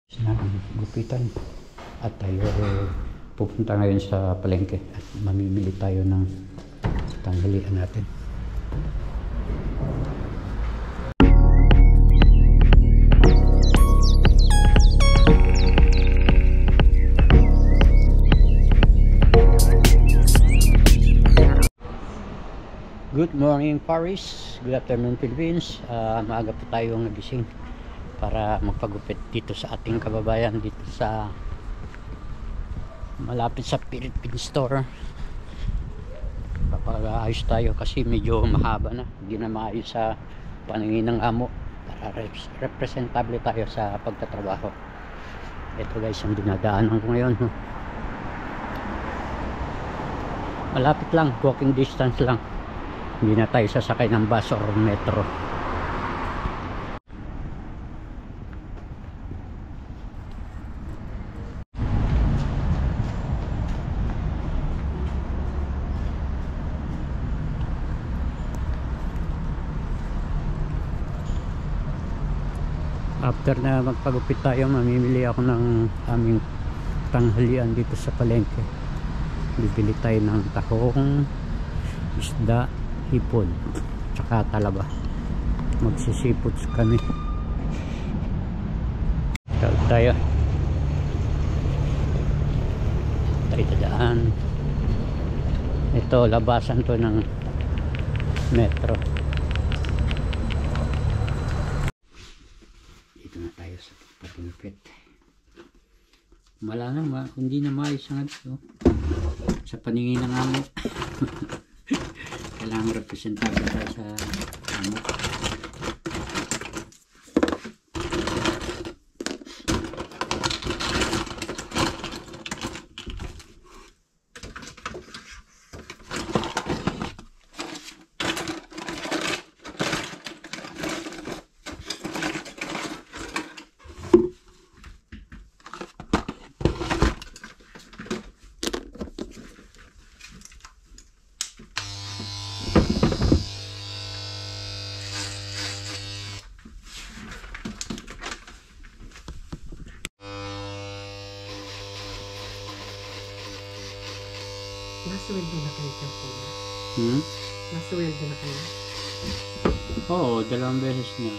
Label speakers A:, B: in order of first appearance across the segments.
A: ng gupitan at tayo pupunta ngayon sa palengke at mamimili tayo ng tanghalian natin. Good morning Paris, good afternoon Philippines. Maaga po tayong nagising para magpagupit dito sa ating kababayan dito sa malapit sa Philippine Store. Papag-aayos tayo kasi medyo mahaba na, hindi na maayos sa paningin ng amo para representable tayo sa pagtatrabaho. Ito guys ang dinadaanan ko ngayon. Malapit lang, walking distance lang, hindi na tayo sasakay ng bus or metro. After na magpagupit tayo, mamimili ako ng aming tanghalian dito sa palengke. Bibili tayo ng tahong, isda, hipon, tsaka talaba. Magsisiputs kami. Tawag tayo. Tayo daan. Ito, labasan to ng metro. Dito na tayo sa pagpapagupit. Wala na, hindi na maayos ang ito. Sa paningin ng amo. Kailangan representable tayo sa amo.
B: Nasweldo na kayo dyan po na? Nasweldo na kayo?
A: Oo, 2 beses na.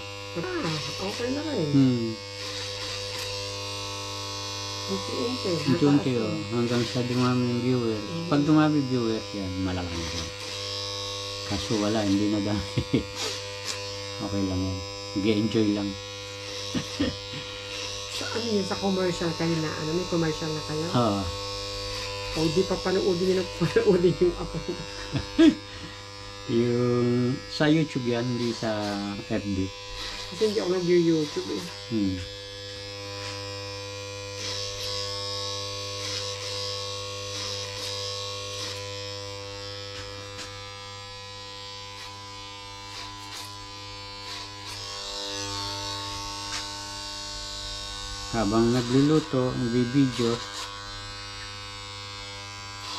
B: Okay na rin.
A: Unti-unti hanggang sa dumami yung viewers. Pag dumami viewers yan, malaki na rin. Kaso wala, hindi na dami. Okay lang yan. Nag-enjoy lang.
B: So ano yun, sa commercial kayo na, may commercial na kayo?
A: Oo.
B: O di pa panoodin nyo na panoodin yung ako.
A: Yung sa YouTube yan, hindi sa FB.
B: Kasi hindi ako nag-YouTube eh.
A: Habang nagluluto, nagbibideo,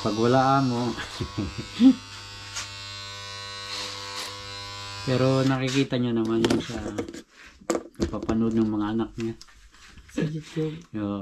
A: pag wala mo pero nakikita nyo naman yun sa napapanood ng mga anak niya
B: sa YouTube.
A: Yo.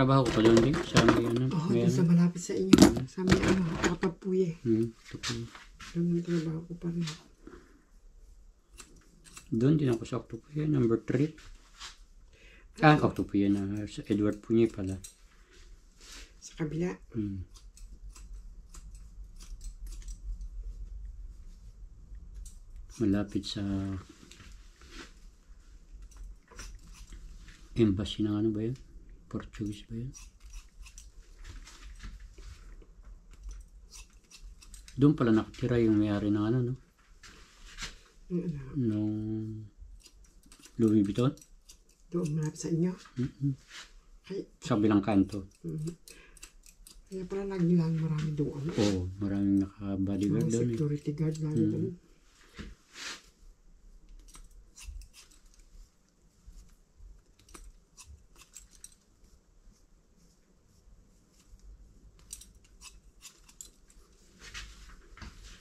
A: trabaho ko pa doon din. Sa may ano.
B: Oo,
A: May
B: doon sa
A: ano.
B: malapit sa inyo. Sa may ano, Kapapuye.
A: Ito po.
B: Doon yung trabaho ko pa rin.
A: Doon din ako sa Octopuya, number 3. Ah, Octopuya na. Sa Edward Puñe pala.
B: Sa kabila.
A: Malapit sa embassy ng ano ba yun? Portuguese ba yun? Doon pala nakatira yung may-ari ng ano, no?
B: Yung ano,
A: Nung Louis Vuitton?
B: doon malapit sa inyo. Kaya,
A: Sa bilang kanto.
B: kaya pala lagi lang marami doon. Ano?
A: Oo, maraming naka-bodyguard
B: Mga
A: doon eh.
B: security guard lagi doon.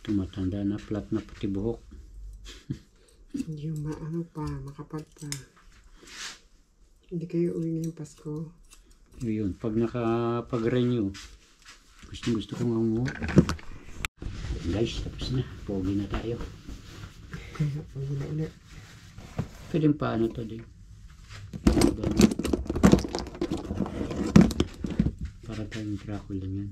A: Tumatanda na, flat na pati buhok.
B: Hindi yung maano pa, makapal pa. Hindi kayo uwi ngayong Pasko.
A: Yun, pag nakapag-renew, gusto ko nga mo. Guys, tapos na. Pogi na tayo.
B: Kaya pag ulit.
A: Pwede paano to din. Para tayong Dracula yan.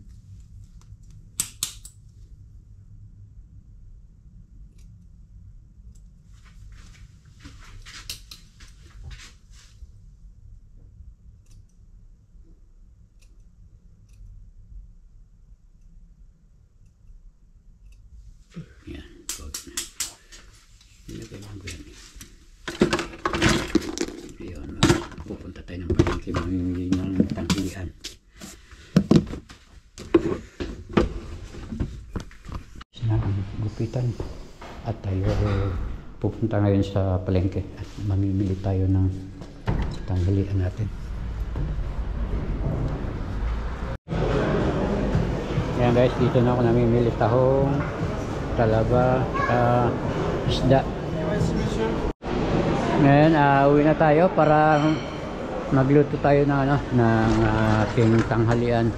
A: Yan, pogi na. Ilagay lang ko yan. Ayun, pupunta tayo ng palengke, mamimili ng tanghalian. Gupitan at tayo pupunta ngayon sa palengke at mamimili tayo ng tanghalian natin. Ayan guys, dito na ako namimili tahong, talaba, isda. Ngayon, uwi na tayo para magluto tayo ng, ano, ng ating tanghalian.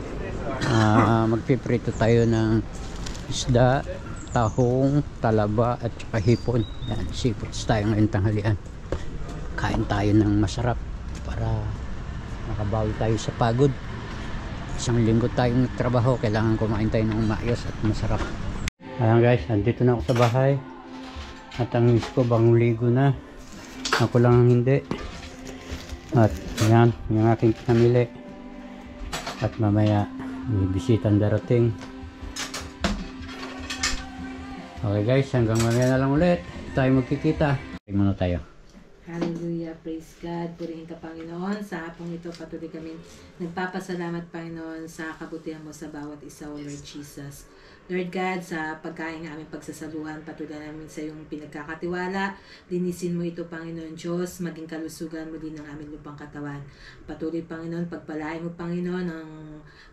A: Magpiprito tayo ng isda, tahong, talaba at saka hipon. Yan, seafoods tayo ngayon tanghalian. Kain tayo ng masarap para makabawi tayo sa pagod. Isang linggo tayong nagtrabaho, kailangan kumain tayo ng maayos at masarap. Ayan guys, nandito na ako sa bahay. At ang miss ko bagong ligo na. Ako lang ang hindi. At ayan, yung aking pinamili. At mamaya may bisitang darating. Okay guys, hanggang mamaya na lang ulit. Tayo magkikita. Muna tayo.
C: Hallelujah, praise God, purihin ka Panginoon. Sa hapong ito patuloy kami nagpapasalamat Panginoon sa kabutihan mo sa bawat isa, O Lord Jesus. Lord God, sa pagkain ng aming pagsasaluhan, patuloy namin sa iyong pinagkakatiwala. Linisin mo ito, Panginoon Diyos, maging kalusugan mo din ng aming lupang katawan. Patuloy, Panginoon, pagpalain mo, Panginoon,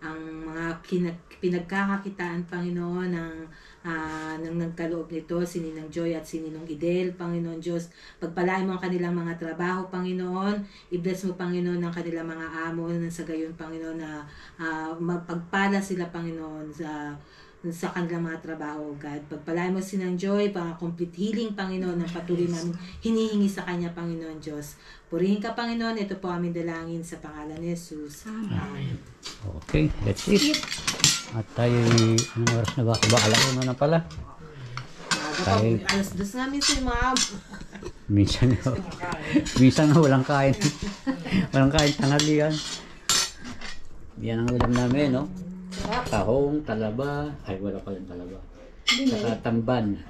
C: ang mga pinagkakakitaan, Panginoon, ng nagkaloob nito, si Ninang Joy at si Ninong Idel, Panginoon Diyos. Pagpalain mo ang kanilang mga trabaho, Panginoon. I-bless mo, Panginoon, ang kanilang mga amo, sa gayon, Panginoon, na mapagpala sila, Panginoon, sa kanilang mga trabaho, God. Pagpalain mo si Nang Joy, complete healing, Panginoon, ang patuloy namin hinihingi sa Kanya, Panginoon Diyos. Purihin ka, Panginoon. Ito po aming dalangin sa pangalan ni Jesus. Amen.
A: Okay, that's it. At tayo, anong oras na ba? Alauna na pala. Tayo,
C: Alas dos namin si Ma'am.
A: minsan na walang kain. Walang kain tanghalian. Yan ang ulam namin, no? Tahong, talaba. Ay, wala pa yung talaba. Saka tamban.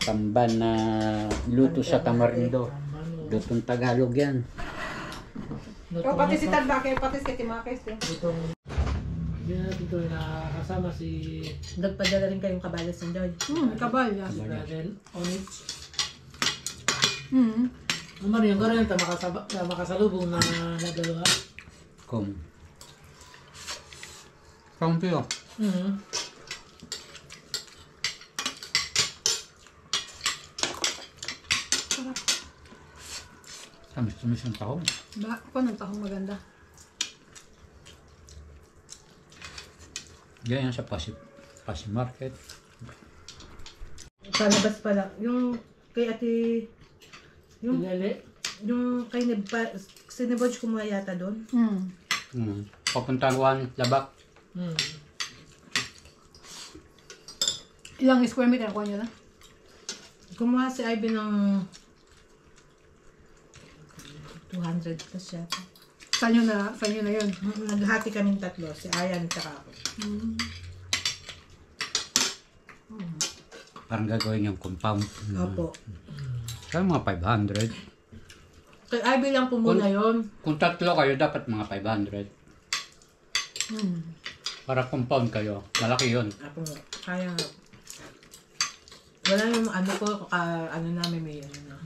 A: Tamban na luto sa tamarindo. Lutong Tagalog yan.
C: O, pati si Tadbake, pati si Timakes.
D: Dito nakasama si
C: Nagpadala rin kayong kabalas ng Joy.
B: Kabalas.
D: Brother Onyx. Ang Maria, ang garanta makasalubong na nagdalawa.
A: Kung piyo. Tamis-tamis yung tahong.
E: Ba, ako ng tahong maganda.
A: Ganyan sa Pasig Market.
C: Palabas pala. Yung kay ate, yung
D: Lele.
C: kay Sinibodge kumuha yata doon.
A: Papunta Juan, Labak.
D: Hmm.
E: Ilang square meter kuha niyo na?
C: Kumuha si Ivy ng 200 plus yata.
E: Saan yun na yun?
C: Naghati kaming tatlo. Si Ayan at ako.
A: Parang gagawin yung compound.
C: Opo.
A: Kaya mga 500.
C: Kay Ivy lang po muna yun.
A: Kung tatlo kayo, dapat mga 500. Para compound kayo. Malaki yun.
C: Ako, kaya nga. Wala yung ano ko, ano namin may ano na.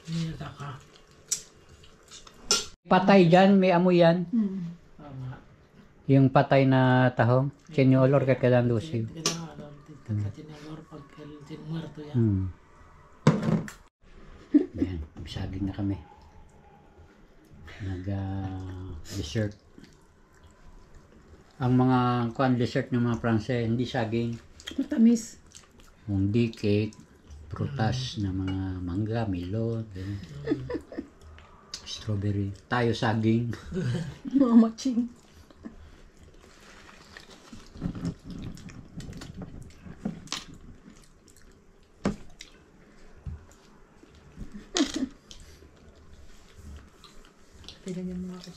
D: Niyata ka.
A: Patay dyan, may amoy yan.
D: Tama.
A: Yung patay na tahong. Seniolor ka kailan lusi.
D: Kailangan alam. Tinalor pag tinmuerto yan.
A: Yan, saging na kami. Dessert. Ang mga dessert ng mga Pranse, hindi saging.
E: Matamis.
A: Hindi cake, prutas na mga mangga, melon, strawberry. Tayo saging.
E: Mga matching.
C: Tignan niyo mga ako.